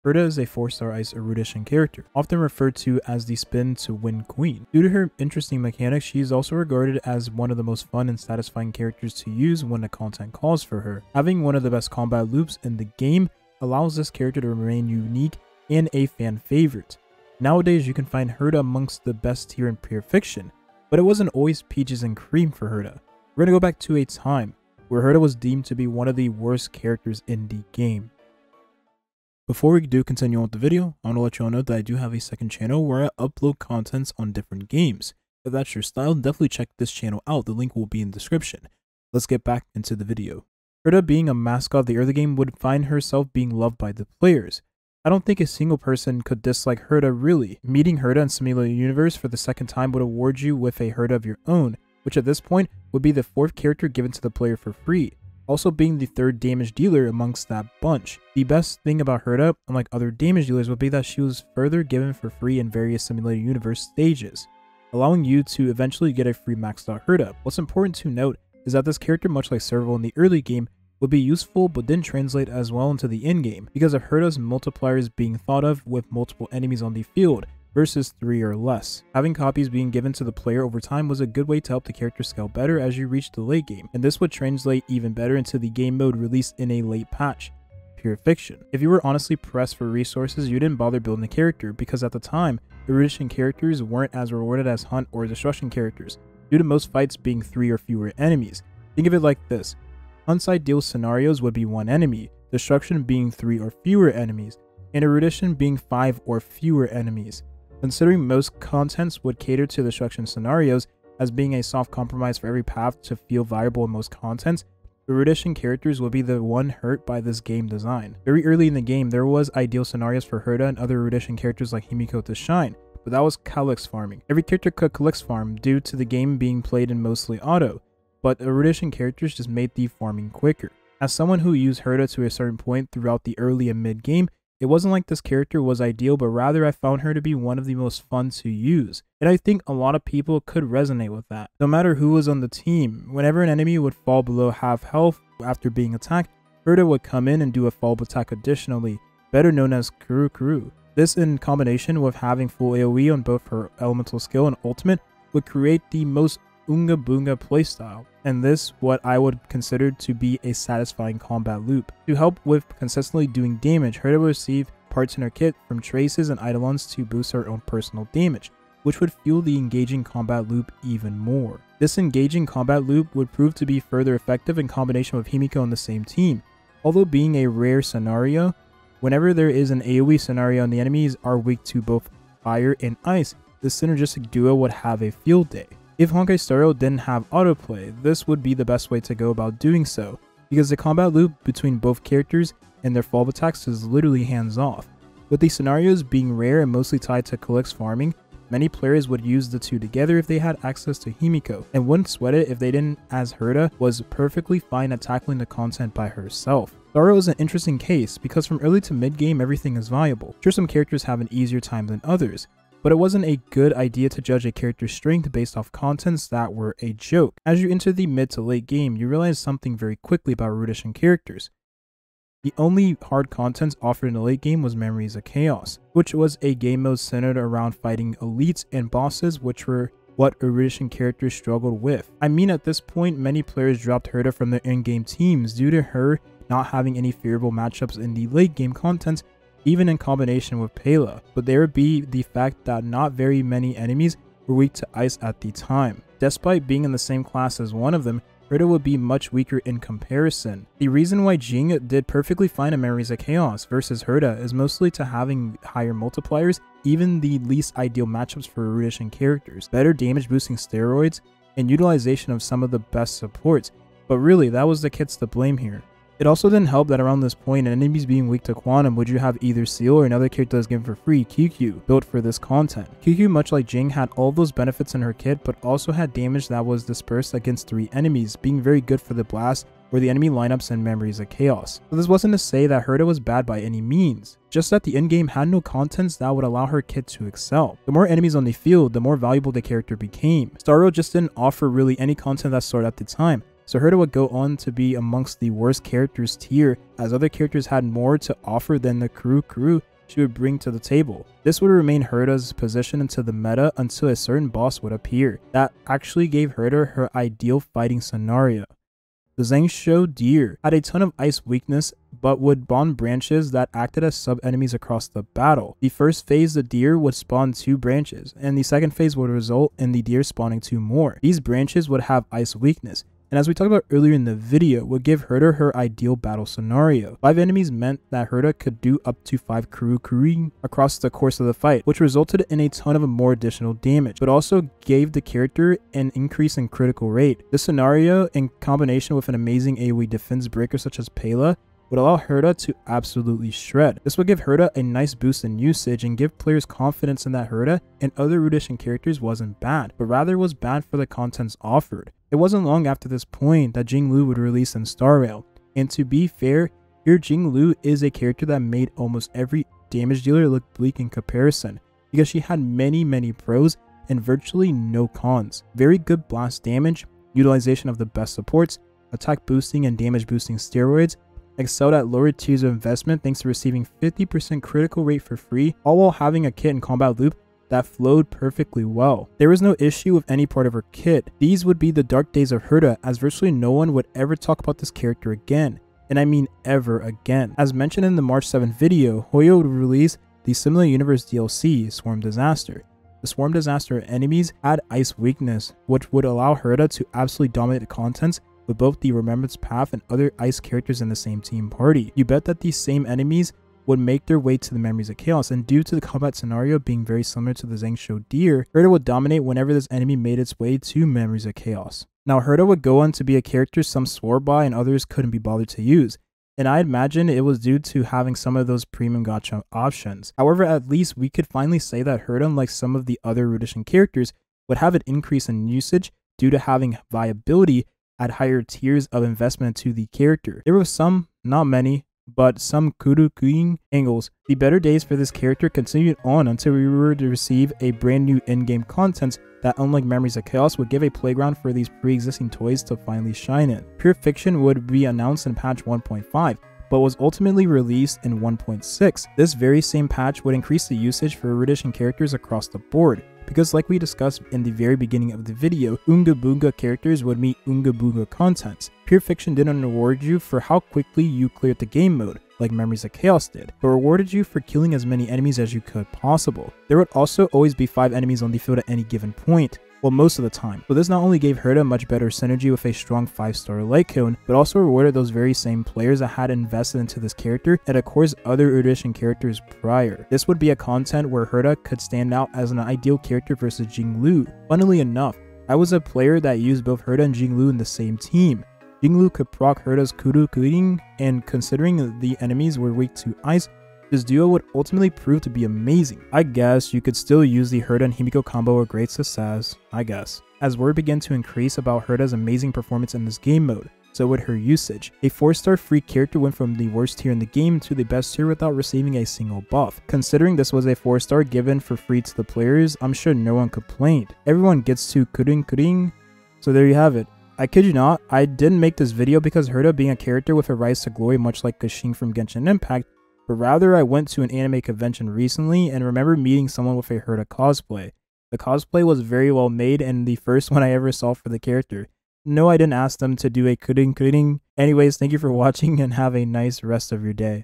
Herta is a 4-star ice erudition character, often referred to as the spin to win queen. Due to her interesting mechanics, she is also regarded as one of the most fun and satisfying characters to use when the content calls for her. Having one of the best combat loops in the game allows this character to remain unique and a fan favorite. Nowadays, you can find Herta amongst the best tier in pure fiction, but it wasn't always peaches and cream for Herta. We're gonna go back to a time where Herta was deemed to be one of the worst characters in the game. Before we do continue on with the video, I want to let you all know that I do have a second channel where I upload contents on different games. If that's your style, definitely check this channel out. The link will be in the description. Let's get back into the video. Herta, being a mascot of the early game, would find herself being loved by the players. I don't think a single person could dislike Herta really. Meeting Herta in Simulated Universe for the second time would award you with a Herta of your own, which at this point would be the 4th character given to the player for free, also being the 3rd damage dealer amongst that bunch. The best thing about Herta, unlike other damage dealers, would be that she was further given for free in various Simulated Universe stages, allowing you to eventually get a free maxed out Herta. What's important to note is that this character, much like Serval in the early game, would be useful but didn't translate as well into the end game because of Herta's multipliers being thought of with multiple enemies on the field versus 3 or less. Having copies being given to the player over time was a good way to help the character scale better as you reach the late game, and this would translate even better into the game mode released in a late patch, Pure Fiction. If you were honestly pressed for resources, you didn't bother building a character because at the time, erudition characters weren't as rewarded as hunt or destruction characters, due to most fights being 3 or fewer enemies. Think of it like this: hunt's ideal scenarios would be 1 enemy, destruction being 3 or fewer enemies, and erudition being 5 or fewer enemies. Considering most contents would cater to destruction scenarios as being a soft compromise for every path to feel viable in most contents, erudition characters would be the one hurt by this game design. Very early in the game, there was ideal scenarios for Herta and other erudition characters like Himiko to shine, but that was Calyx farming. Every character could Calyx farm due to the game being played in mostly auto, but erudition characters just made the farming quicker. As someone who used Herta to a certain point throughout the early and mid game, it wasn't like this character was ideal, but rather I found her to be one of the most fun to use. And I think a lot of people could resonate with that. No matter who was on the team, whenever an enemy would fall below half health after being attacked, Herta would come in and do a follow-up attack additionally, better known as keqing. This, in combination with having full AoE on both her elemental skill and ultimate, would create the most Unga Boonga playstyle, and this what I would consider to be a satisfying combat loop. To help with consistently doing damage, Herta would receive parts in her kit from traces and eidolons to boost her own personal damage, which would fuel the engaging combat loop even more. This engaging combat loop would prove to be further effective in combination with Himiko on the same team. Although being a rare scenario, whenever there is an AoE scenario and the enemies are weak to both fire and ice, this synergistic duo would have a field day. If Honkai Star Rail didn't have autoplay, this would be the best way to go about doing so, because the combat loop between both characters and their follow-up attacks is literally hands-off. With the scenarios being rare and mostly tied to Calyx farming, many players would use the two together if they had access to Himiko, and wouldn't sweat it if they didn't, as Herta was perfectly fine at tackling the content by herself. Star Rail is an interesting case, because from early to mid-game everything is viable. Sure, some characters have an easier time than others, but it wasn't a good idea to judge a character's strength based off contents that were a joke. As you enter the mid to late game, you realize something very quickly about erudition characters. The only hard contents offered in the late game was Memories of Chaos, which was a game mode centered around fighting elites and bosses, which were what erudition characters struggled with. I mean, at this point, many players dropped Herta from their in-game teams due to her not having any favorable matchups in the late game contents, even in combination with Pela, but there would be the fact that not very many enemies were weak to ice at the time. Despite being in the same class as one of them, Herta would be much weaker in comparison. The reason why Jing did perfectly fine in Memories of Chaos versus Herta is mostly to having higher multipliers, even the least ideal matchups for erudition characters, better damage boosting steroids, and utilization of some of the best supports, but really that was the kits to blame here. It also didn't help that around this point, enemies being weak to Quantum, would you have either Seal or another character that's given for free, keqing, built for this content. Keqing, much like Jing, had all those benefits in her kit, but also had damage that was dispersed against 3 enemies, being very good for the blast or the enemy lineups and Memories of Chaos. So this wasn't to say that Herta was bad by any means, just that the endgame had no contents that would allow her kit to excel. The more enemies on the field, the more valuable the character became. Star Rail just didn't offer really any content that sort at the time, so Herta would go on to be amongst the worst characters tier, as other characters had more to offer than the keqing she would bring to the table. This would remain Herta's position into the meta until a certain boss would appear that actually gave Herta her ideal fighting scenario. The Zhengshou deer had a ton of ice weakness but would spawn branches that acted as sub-enemies across the battle. The first phase, the deer would spawn 2 branches, and the second phase would result in the deer spawning 2 more. These branches would have ice weakness, and as we talked about earlier in the video, would give Herta her ideal battle scenario. 5 enemies meant that Herta could do up to 5 keqing across the course of the fight, which resulted in a ton of more additional damage, but also gave the character an increase in critical rate. This scenario, in combination with an amazing AoE defense breaker such as Pela, would allow Herta to absolutely shred. This would give Herta a nice boost in usage and give players confidence in that Herta and other Rudishan characters wasn't bad, but rather was bad for the contents offered. It wasn't long after this point that Jinglu would release in Star Rail, and to be fair, here Jinglu is a character that made almost every damage dealer look bleak in comparison, because she had many pros and virtually no cons. Very good blast damage, utilization of the best supports, attack boosting and damage boosting steroids, excelled at lower tiers of investment thanks to receiving 50% critical rate for free, all while having a kit and combat loop that flowed perfectly well. There was no issue with any part of her kit. These would be the dark days of Herta, as virtually no one would ever talk about this character again, and I mean ever again. As mentioned in the March 7th video, Hoyo would release the Similar Universe DLC, Swarm Disaster. The Swarm Disaster enemies had ice weakness, which would allow Herta to absolutely dominate the contents with both the Remembrance Path and other ice characters in the same team party. You bet that these same enemies would make their way to the Memories of Chaos, and due to the combat scenario being very similar to the Zhengshou deer, Herta would dominate whenever this enemy made its way to Memories of Chaos. Now Herta would go on to be a character some swore by and others couldn't be bothered to use, and I imagine it was due to having some of those premium gacha options. However, at least we could finally say that Herta, unlike some of the other Rudishan characters, would have an increase in usage due to having viability at higher tiers of investment to the character. There were some, not many, but some keqing angles. The better days for this character continued on until we were to receive a brand new in-game content that, unlike Memories of Chaos, would give a playground for these pre-existing toys to finally shine in. Pure Fiction would be announced in patch 1.5, but was ultimately released in 1.6. This very same patch would increase the usage for Rudishan characters across the board, because like we discussed in the very beginning of the video, Unga Boonga characters would meet Unga Boonga contents. Pure Fiction didn't reward you for how quickly you cleared the game mode, like Memories of Chaos did, but rewarded you for killing as many enemies as you could possible. There would also always be 5 enemies on the field at any given point, well, most of the time. So this not only gave Herta much better synergy with a strong 5-star light cone, but also rewarded those very same players that had invested into this character and of course other Rudishan characters prior. This would be a content where Herta could stand out as an ideal character versus Jinglu. Funnily enough, I was a player that used both Herta and Jinglu in the same team. Jinglu could proc Herta's keqing, and considering the enemies were weak to ice, this duo would ultimately prove to be amazing. I guess you could still use the Herta and Himiko combo with great success, I guess. As word began to increase about Herta's amazing performance in this game mode, so would her usage. A 4-star free character went from the worst tier in the game to the best tier without receiving a single buff. Considering this was a 4-star given for free to the players, I'm sure no one complained. Everyone gets to keqing, so there you have it. I kid you not, I didn't make this video because Herta being a character with a rise to glory much like keqing from Genshin Impact, but rather I went to an anime convention recently and remember meeting someone with a Herta cosplay. The cosplay was very well made and the first one I ever saw for the character. No, I didn't ask them to do a keqing. Anyways, thank you for watching and have a nice rest of your day.